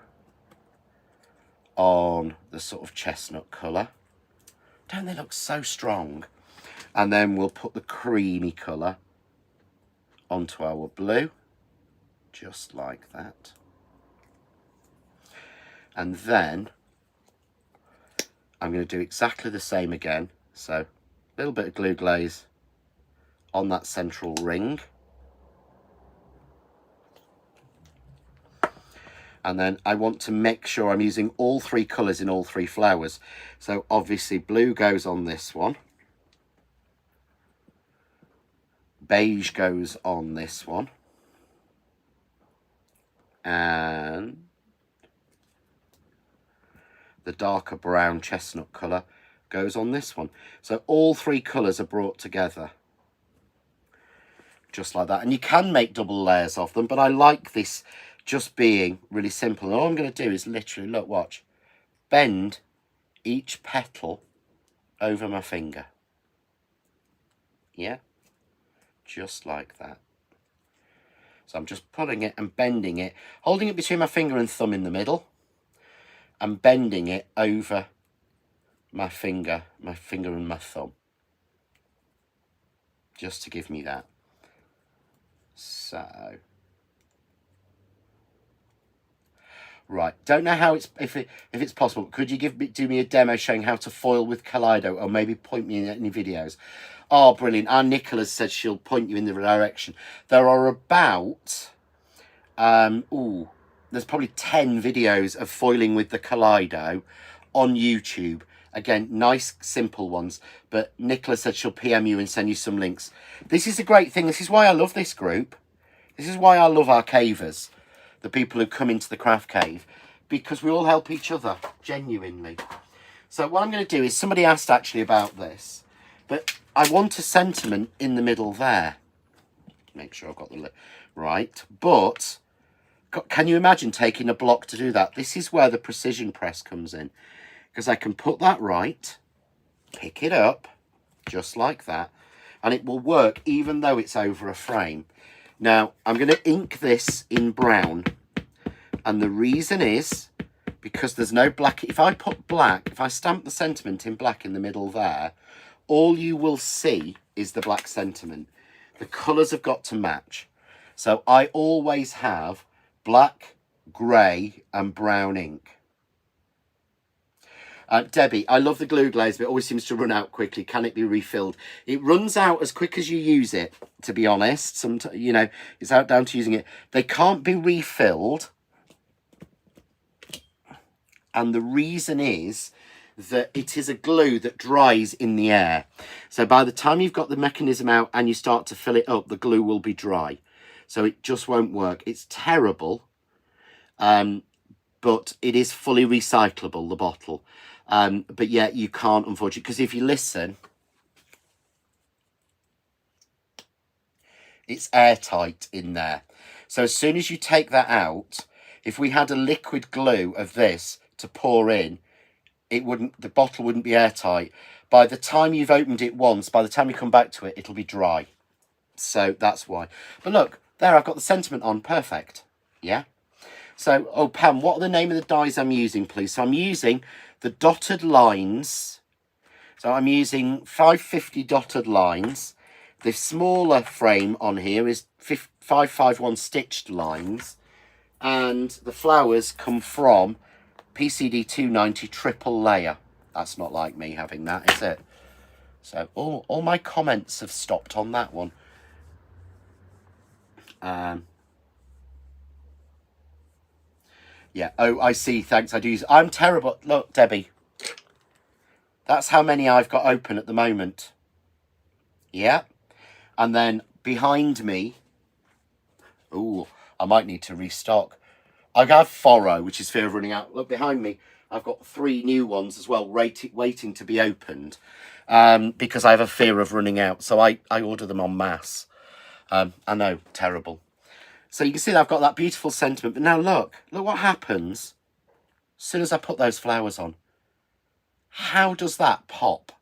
on the sort of chestnut colour. Don't they look so strong? And then we'll put the creamy colour onto our blue, just like that. And then I'm going to do exactly the same again. So a little bit of glue glaze on that central ring. And then I want to make sure I'm using all 3 colours in all 3 flowers. So obviously blue goes on this one. Beige goes on this one. And the darker brown chestnut colour goes on this one. So all 3 colours are brought together. Just like that. And you can make double layers of them, but I like this just being really simple. And all I'm going to do is literally, look, watch, bend each petal over my finger. Yeah, just like that. So I'm just pulling it and bending it, holding it between my finger and thumb in the middle, and bending it over my finger and my thumb, just to give me that. So, right, don't know how if it's possible. Could you do me a demo showing how to foil with Kaleido, or maybe point me in any videos? Oh, brilliant! Our Nicola said she'll point you in the direction. There are about there's probably 10 videos of foiling with the Kaleido on YouTube. Again, nice, simple ones. But Nicola said she'll PM you and send you some links. This is a great thing. This is why I love this group. This is why I love our cavers, the people who come into the craft cave, because we all help each other, genuinely. So what I'm going to do is, somebody asked actually about this, but I want a sentiment in the middle there. Make sure I've got the right. But can you imagine taking a block to do that? This is where the precision press comes in, because I can put that right, pick it up, just like that, and it will work even though it's over a frame. Now, I'm going to ink this in brown, and the reason is because there's no black. If I put black, if I stamp the sentiment in black in the middle there, all you will see is the black sentiment. The colours have got to match. So I always have black, grey and brown ink. Debbie, I love the glue glaze, but it always seems to run out quickly. Can it be refilled? It runs out as quick as you use it, to be honest. Sometimes, you know, it's out down to using it. They can't be refilled. And the reason is that it is a glue that dries in the air. So by the time you've got the mechanism out and you start to fill it up, the glue will be dry. So it just won't work. It's terrible. But it is fully recyclable, the bottle. But yeah, you can't, unfortunately, because if you listen, it's airtight in there. So as soon as you take that out, if we had a liquid glue of this to pour in, the bottle wouldn't be airtight. By the time you've opened it once, by the time you come back to it, it'll be dry. So that's why. But look, there, I've got the sentiment on, perfect. Yeah. So, oh, Pam, what are the name of the dies I'm using, please? So I'm using the dotted lines. So I'm using 550 dotted lines. The smaller frame on here is 551 stitched lines. And the flowers come from PCD 290 triple layer. That's not like me having that, is it? So all my comments have stopped on that one. Yeah, oh, I see, thanks, I do use... I'm terrible. Look, Debbie. That's how many I've got open at the moment. Yeah. And then behind me... Ooh, I might need to restock. I have Foro, which is fear of running out. Look, behind me, I've got 3 new ones as well, waiting to be opened. Because I have a fear of running out. So I order them en masse. I know, terrible. So you can see that I've got that beautiful sentiment. But now look what happens as soon as I put those flowers on. How does that pop?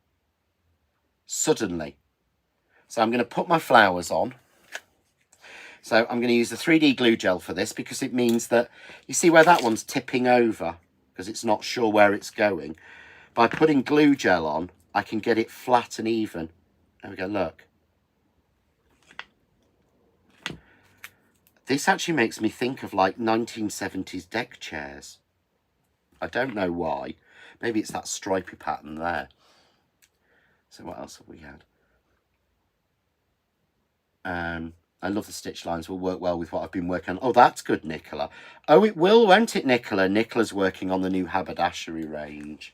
Suddenly. So I'm going to put my flowers on. So I'm going to use the 3D glue gel for this, because it means that, you see where that one's tipping over because it's not sure where it's going. By putting glue gel on, I can get it flat and even. There we go, look. This actually makes me think of like 1970s deck chairs. I don't know why. Maybe it's that stripy pattern there. So what else have we had? I love the stitch lines, will work well with what I've been working on. Oh, that's good, Nicola. Oh, it will, won't it, Nicola? Nicola's working on the new haberdashery range.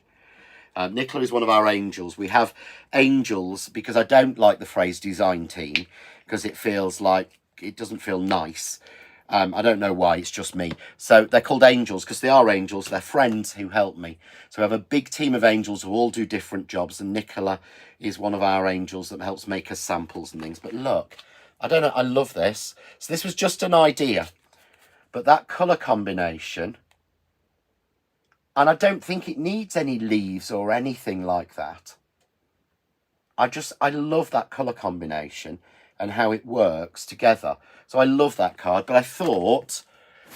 Nicola is one of our angels. We have angels because I don't like the phrase design team, because it feels like, it doesn't feel nice. I don't know why, it's just me. So they're called angels because they are angels. They're friends who help me. So we have a big team of angels who all do different jobs, and Nicola is one of our angels that helps make us samples and things. But look, I don't know, I love this. So this was just an idea, but that colour combination, and I don't think it needs any leaves or anything like that. I love that colour combination. and how it works together. So I love that card, but I thought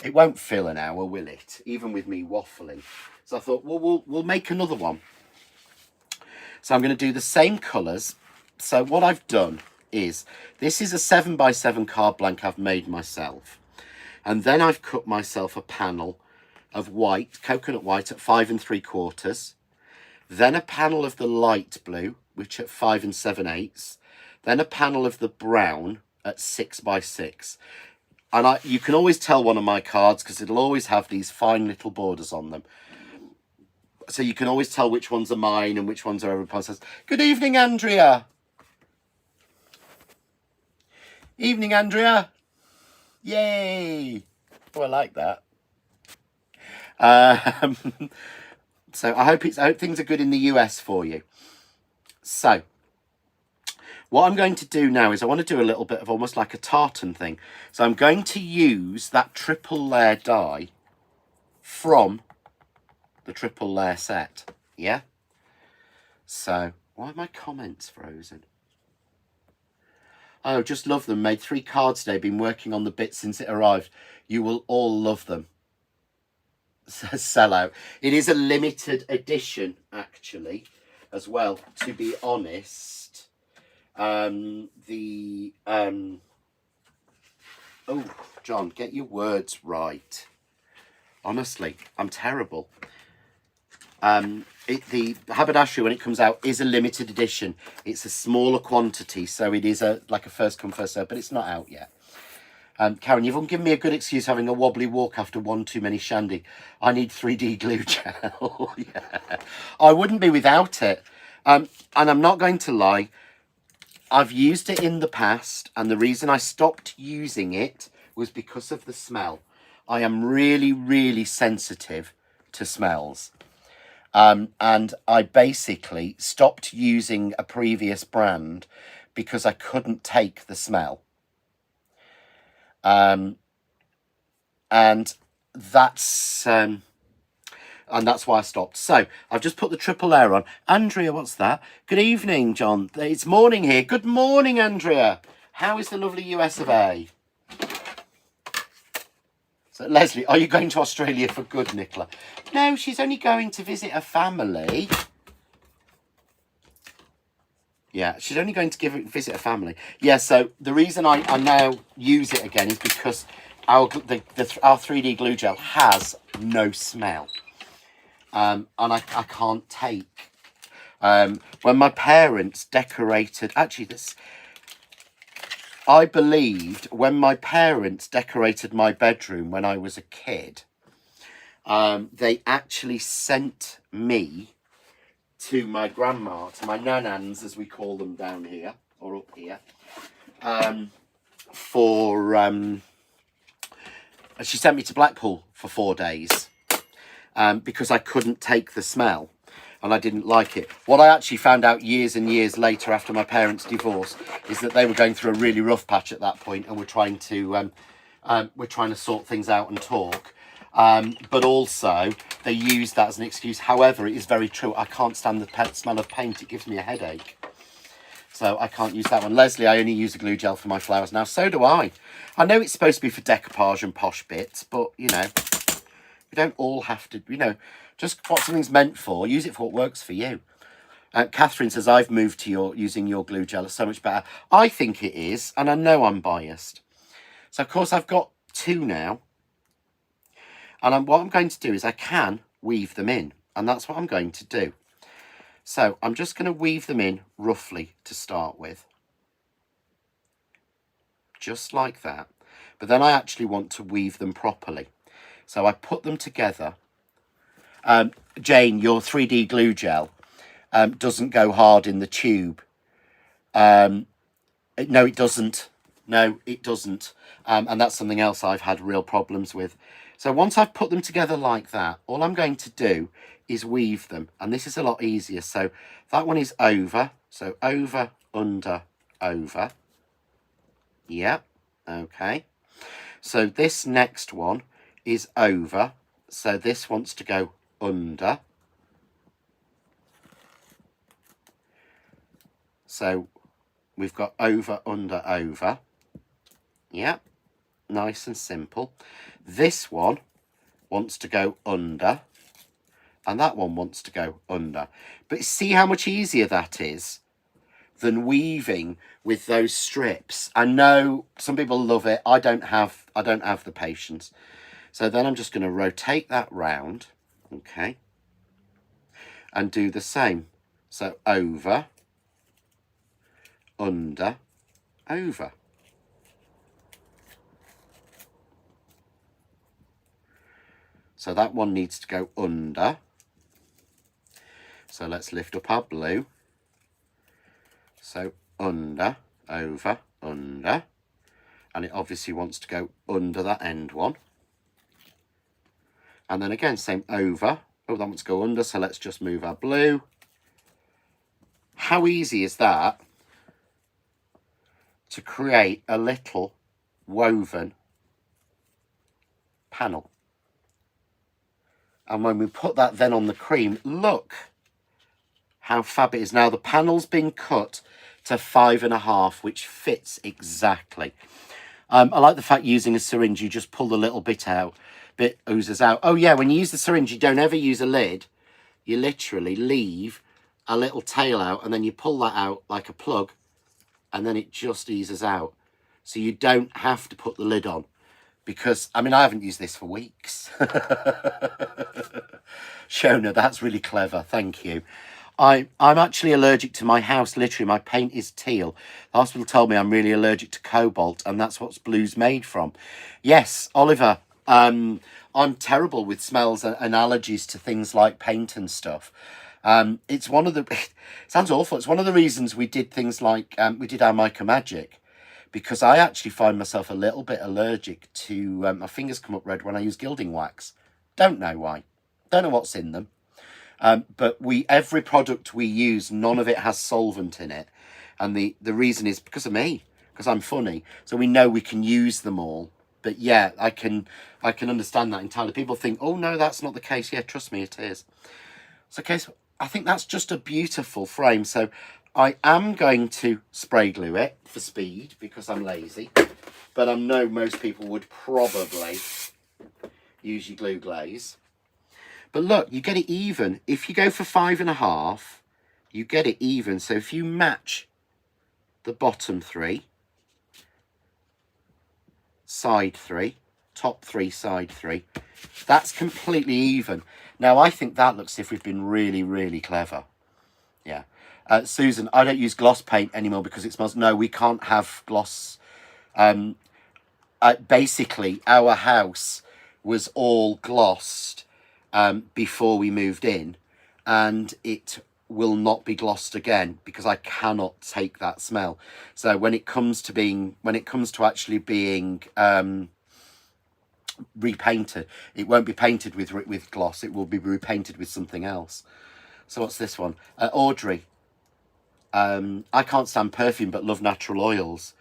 it won't fill an hour, will it? Even with me waffling. So I thought, well, we'll make another one. So I'm going to do the same colours. So what I've done is, this is a 7x7 card blank I've made myself. And then I've cut myself a panel of white, coconut white at 5 3/4. Then a panel of the light blue, which at 5 7/8. Then a panel of the brown at 6x6. And you can always tell one of my cards because it'll always have these fine little borders on them. So you can always tell which ones are mine and which ones are everyone says. Good evening, Andrea. Evening, Andrea. Yay. Oh, I like that. So I hope things are good in the US for you. So what I'm going to do now is I want to do a little bit of almost like a tartan thing. So I'm going to use that triple layer die from the triple layer set. Yeah. So why are my comments frozen? Oh, just love them. Made 3 cards today. Been working on the bit since it arrived. You will all love them. Sellout. It is a limited edition, actually, as well. To be honest, oh, John, get your words right. Honestly, I'm terrible. The haberdashery, when it comes out, is a limited edition. It's a smaller quantity, so it is like a first come first serve, but it's not out yet. Karen, you've given me a good excuse having a wobbly walk after one too many shandy. I need 3D glue gel. Yeah, I wouldn't be without it. And I'm not going to lie, I've used it in the past, and the reason I stopped using it was because of the smell. I am really, really sensitive to smells. And I basically stopped using a previous brand because I couldn't take the smell. And that's why I stopped. So I've just put the triple layer on. Andrea, what's that? Good evening, John. It's morning here. Good morning, Andrea. How is the lovely US of A? So Leslie, are you going to Australia for good, Nicola? No, she's only going to visit her family. Yeah, she's only going to visit her family. Yeah, so the reason I now use it again is because our 3D glue gel has no smell. And I can't take. When my parents decorated, actually I believed when my parents decorated my bedroom when I was a kid, they actually sent me to my grandma, to my nanans, as we call them down here, or up here, she sent me to Blackpool for 4 days because I couldn't take the smell. And I didn't like it. What I actually found out years and years later after my parents' divorce is that they were going through a really rough patch at that point, and we're trying to sort things out and talk. But also they use that as an excuse. However, it is very true. I can't stand the smell of paint. It gives me a headache. So I can't use that one. Leslie, I only use a glue gel for my flowers now. So do I. I know it's supposed to be for decoupage and posh bits, but you know, you don't all have to, you know. Just what something's meant for, use it for what works for you. Catherine says, I've moved to using your glue gel. It's so much better. I think it is, and I know I'm biased. So, of course, I've got 2 now. And what I'm going to do is I can weave them in. And that's what I'm going to do. So, I'm just going to weave them in roughly to start with. Just like that. But then I actually want to weave them properly. So, I put them together. Jane, your 3D glue gel doesn't go hard in the tube. No, it doesn't. No, it doesn't. And that's something else I've had real problems with. So once I've put them together like that, all I'm going to do is weave them. And this is a lot easier. So that one is over. So over, under, over. Yeah, okay. So this next one is over. So this wants to go under. So we've got over, under, over. Yeah, nice and simple. This one wants to go under, and that one wants to go under. But see how much easier that is than weaving with those strips. I know some people love it. I don't have the patience. So then I'm just going to rotate that round, okay, and do the same. So over, under, over. So that one needs to go under. So let's lift up our blue. So under, over, under. And it obviously wants to go under that end one. And then again, same over. Oh, that wants to go under, so let's just move our blue. How easy is that to create a little woven panel? And when we put that then on the cream, look how fab it is. Now the panel's been cut to 5.5, which fits exactly. I like the fact using a syringe, you just pull the little bit out, bit oozes out. Oh yeah, when you use the syringe, you don't ever use a lid. You literally leave a little tail out and then you pull that out like a plug and then it just eases out. So you don't have to put the lid on because, I mean, I haven't used this for weeks. Shona, that's really clever. Thank you. I'm actually allergic to my house. Literally, my paint is teal. The hospital told me I'm really allergic to cobalt, and that's what blue's made from. Yes, Oliver, I'm terrible with smells and allergies to things like paint and stuff. It's one of the, it sounds awful. It's one of the reasons we did things like, we did our Mica Magic, because I actually find myself a little bit allergic to, my fingers come up red when I use gilding wax. Don't know why. Don't know what's in them. But every product we use, none of it has solvent in it. And the reason is because of me, because I'm funny. So we know we can use them all. But yeah, I can understand that entirely. People think, oh no, that's not the case. Yeah, trust me, it is. So okay, so I think that's just a beautiful frame. So I am going to spray glue it for speed because I'm lazy. But I know most people would probably use your glue glaze. But look, you get it even. If you go for 5.5, you get it even. So if you match the bottom 3, side 3, top 3, side 3, that's completely even. Now, I think that looks as if we've been really, really clever. Yeah. Susan, I don't use gloss paint anymore because it smells. No, we can't have gloss. Basically, our house was all glossed before we moved in, and it will not be glossed again because I cannot take that smell. So when it comes to actually being repainted, it won't be painted with gloss. It will be repainted with something else. So what's this one? Audrey, I can't stand perfume but love natural oils.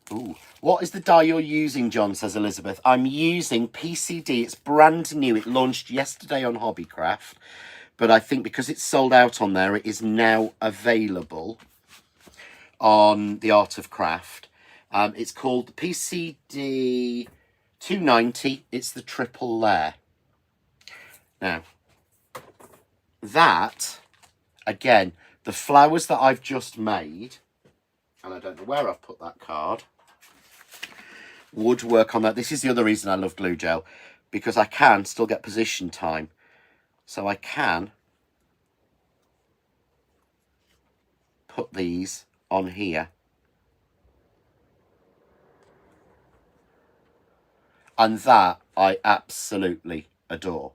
Ooh. What is the dye you're using, John, says Elizabeth. I'm using PCD. It's brand new. It launched yesterday on Hobbycraft. But I think because it's sold out on there, it is now available on the Art of Craft. It's called PCD 290. It's the triple layer. Now, that, again, the flowers that I've just made, and I don't know where I've put that card, would work on that. This is the other reason I love glue gel, because I can still get position time. So I can put these on here. And that I absolutely adore.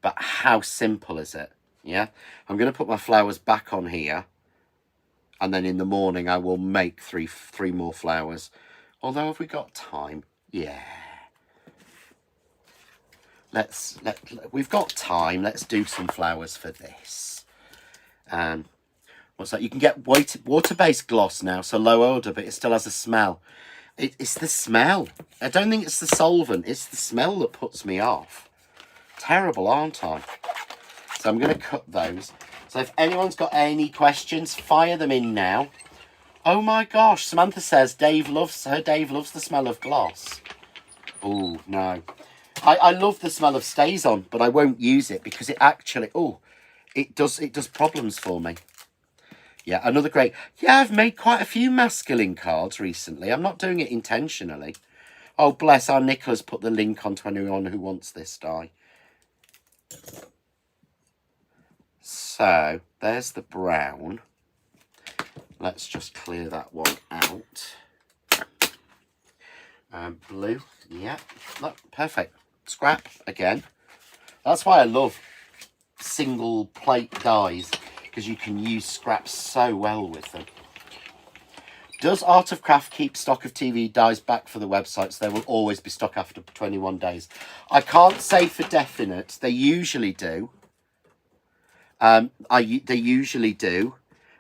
But how simple is it? Yeah. I'm going to put my flowers back on here. And then in the morning I will make three more flowers. Although have we got time? Yeah. We've got time. Let's do some flowers for this. What's that? You can get water-based gloss now, so low odor, but it still has a smell. It's the smell. I don't think it's the solvent. It's the smell that puts me off. Terrible, aren't I? So I'm going to cut those. So if anyone's got any questions, fire them in now. Oh my gosh, Samantha says Dave loves the smell of gloss. Oh, no. I love the smell of Stays On, but I won't use it because it actually, it does problems for me. Yeah, another great. Yeah, I've made quite a few masculine cards recently. I'm not doing it intentionally. Oh, bless, our Nicola's put the link onto anyone who wants this die. So, there's the brown. Let's just clear that one out. Blue, yeah, look, perfect. Scrap again. That's why I love single plate dies, because you can use scraps so well with them. Does Art of Craft keep stock of TV dies back for the website, so there will always be stock after 21 days? I can't say for definite. They usually do. They usually do.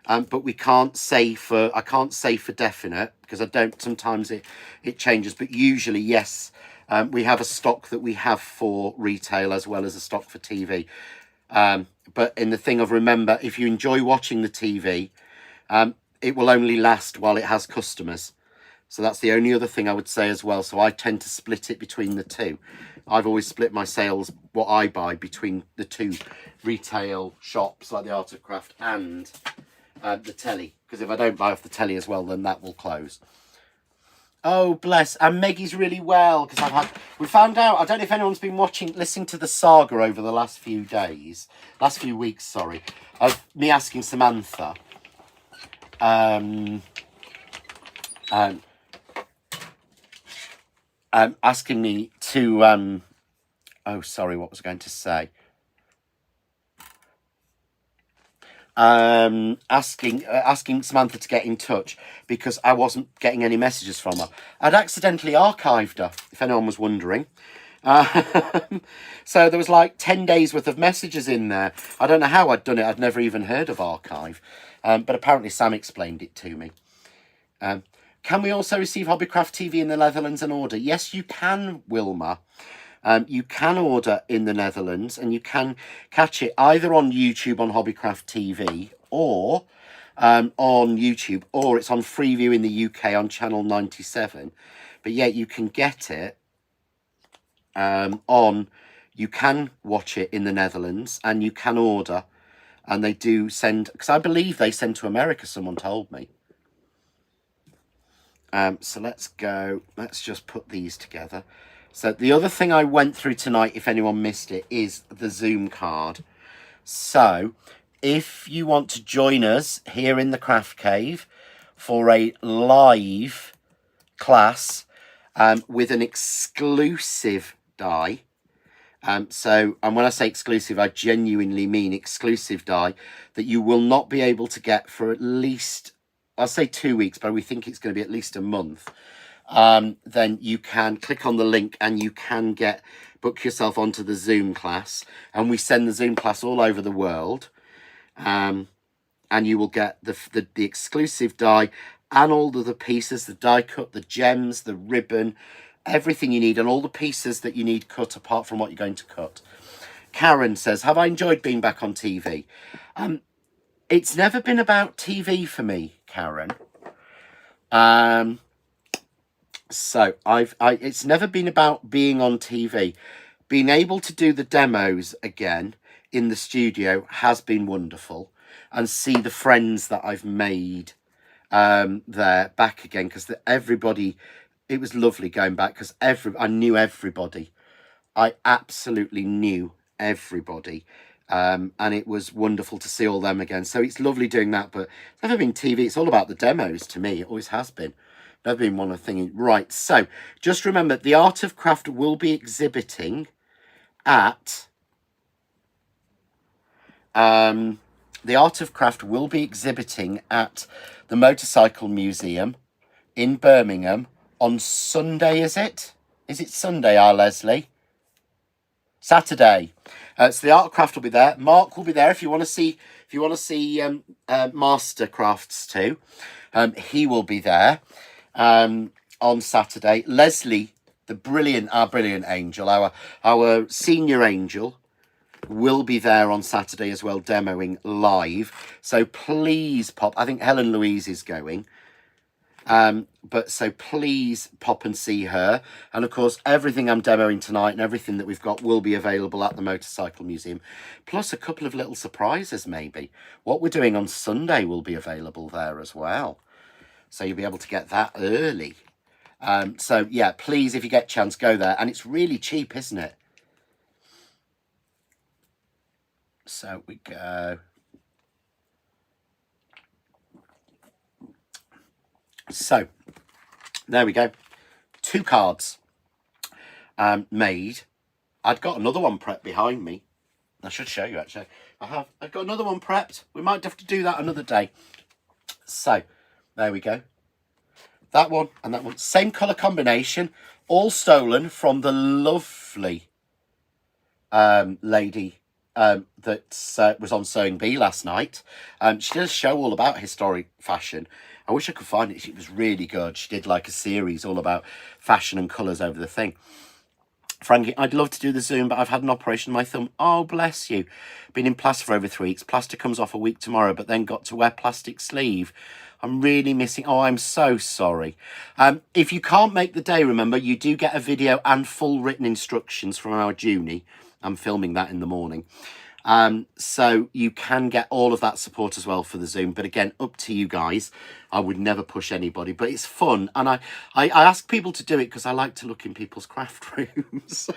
But I can't say for definite, because I don't, sometimes it changes, but usually yes, we have a stock that we have for retail as well as a stock for TV. But in the thing of, remember, if you enjoy watching the TV, it will only last while it has customers. So that's the only other thing I would say as well. So I tend to split it between the two. I've always split my sales, what I buy, between the two retail shops like the Art of Craft and the telly, because if I don't buy off the telly as well, then that will close. Oh, bless. And Maggie's really well, because we found out, I don't know if anyone's been listening to the saga over the last few weeks, sorry, of me asking Samantha, asking me to, oh, sorry, what was I going to say? Asking Samantha to get in touch because I wasn't getting any messages from her. I'd accidentally archived her, if anyone was wondering. So there was like 10 days worth of messages in there. I don't know how I'd done it. I'd never even heard of archive. But apparently Sam explained it to me. Can we also receive Hobbycraft TV in the Netherlands and order? Yes, you can, Wilma. You can order in the Netherlands, and you can catch it either on YouTube on Hobbycraft TV or on YouTube, or it's on Freeview in the UK on channel 97. But yeah, you can get it you can watch it in the Netherlands, and you can order, and they do send, because I believe they send to America, someone told me. So let's just put these together. So the other thing I went through tonight, if anyone missed it, is the Zoom card. So if you want to join us here in the Craft Cave for a live class with an exclusive die, and when I say exclusive, I genuinely mean exclusive die that you will not be able to get for at least, I'll say 2 weeks, but we think it's going to be at least a month. Then you can click on the link and you can book yourself onto the Zoom class, and we send the Zoom class all over the world, and you will get the exclusive die and all of the pieces, the die cut, the gems, the ribbon, everything you need, and all the pieces that you need cut apart from what you're going to cut. Karen says, have I enjoyed being back on TV? It's never been about TV for me, Karen. So it's never been about being on TV. Being able to do the demos again in the studio has been wonderful, and see the friends that I've made there back again, because everybody, it was lovely going back, because I knew everybody. I absolutely knew everybody. And it was wonderful to see all them again. So it's lovely doing that, but it's never been TV. It's all about the demos to me. It always has been. Never been one of the things. Right, so just remember, the Art of Craft will be exhibiting at the Motorcycle Museum in Birmingham on Sunday, is it? Is it Sunday, Leslie? Saturday. So the Art of Craft will be there. Mark will be there if you want to see Master Crafts too. He will be there on Saturday. Leslie, our brilliant angel, our senior angel, will be there on Saturday as well, demoing live. So please pop. I think Helen Louise is going. But so please pop and see her. And of course, everything I'm demoing tonight and everything that we've got will be available at the Motorcycle Museum. Plus a couple of little surprises, maybe. What we're doing on Sunday will be available there as well. So you'll be able to get that early. So yeah, please, if you get a chance, go there. And it's really cheap, isn't it? So we go. So there we go. 2 cards made. I'd got another one prepped behind me. I should show you, actually. I've got another one prepped. We might have to do that another day. So there we go. That one and that one. Same colour combination. All stolen from the lovely lady that was on Sewing Bee last night. She did a show all about historic fashion. I wish I could find it. It was really good. She did like a series all about fashion and colours over the thing. Frankie, I'd love to do the Zoom, but I've had an operation on my thumb. Oh, bless you. Been in plaster for over 3 weeks. Plaster comes off a week tomorrow, but then got to wear plastic sleeve. I'm really missing. Oh, I'm so sorry. If you can't make the day, remember, you do get a video and full written instructions from our Junie. I'm filming that in the morning. So you can get all of that support as well for the Zoom. But again, up to you guys. I would never push anybody, but it's fun. And I ask people to do it because I like to look in people's craft rooms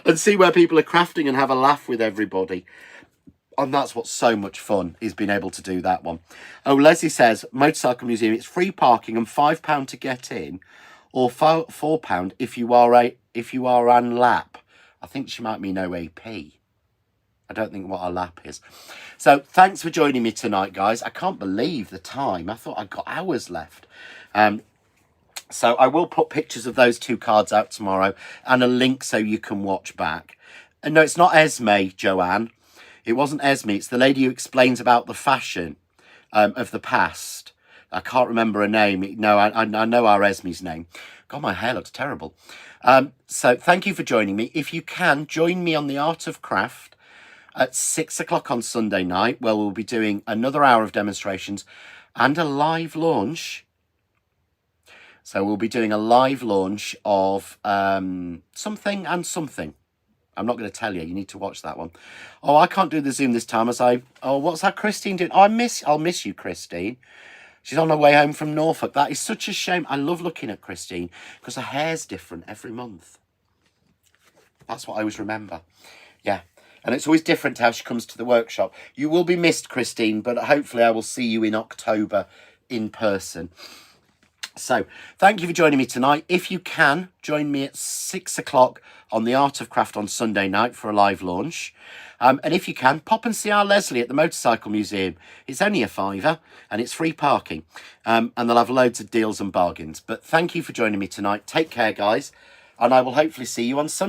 and see where people are crafting and have a laugh with everybody. And that's what's so much fun, is being able to do that one. Oh, Leslie says, Motorcycle Museum, it's free parking and £5 to get in, or £4 if you are an lap. I think she might mean OAP. I don't think what a lap is. So thanks for joining me tonight, guys. I can't believe the time. I thought I'd got hours left. So I will put pictures of those 2 cards out tomorrow and a link so you can watch back. And no, it's not Esme, Joanne. It wasn't Esme. It's the lady who explains about the fashion of the past. I can't remember her name. No, I know our Esme's name. God, my hair looks terrible. So thank you for joining me. If you can, join me on The Art of Craft at 6 o'clock on Sunday night, where we'll be doing another hour of demonstrations and a live launch. So we'll be doing a live launch of something and something. I'm not going to tell you. You need to watch that one. Oh, I can't do the Zoom this time Oh, what's that Christine doing? Oh, I'll miss you, Christine. She's on her way home from Norfolk. That is such a shame. I love looking at Christine because her hair's different every month. That's what I always remember. Yeah. And it's always different how she comes to the workshop. You will be missed, Christine, but hopefully I will see you in October in person. So thank you for joining me tonight. If you can, join me at 6 o'clock on The Art of Craft on Sunday night for a live launch. And if you can, pop and see our Leslie at the Motorcycle Museum. It's only a £5 and it's free parking. And they'll have loads of deals and bargains. But thank you for joining me tonight. Take care, guys. And I will hopefully see you on Sunday.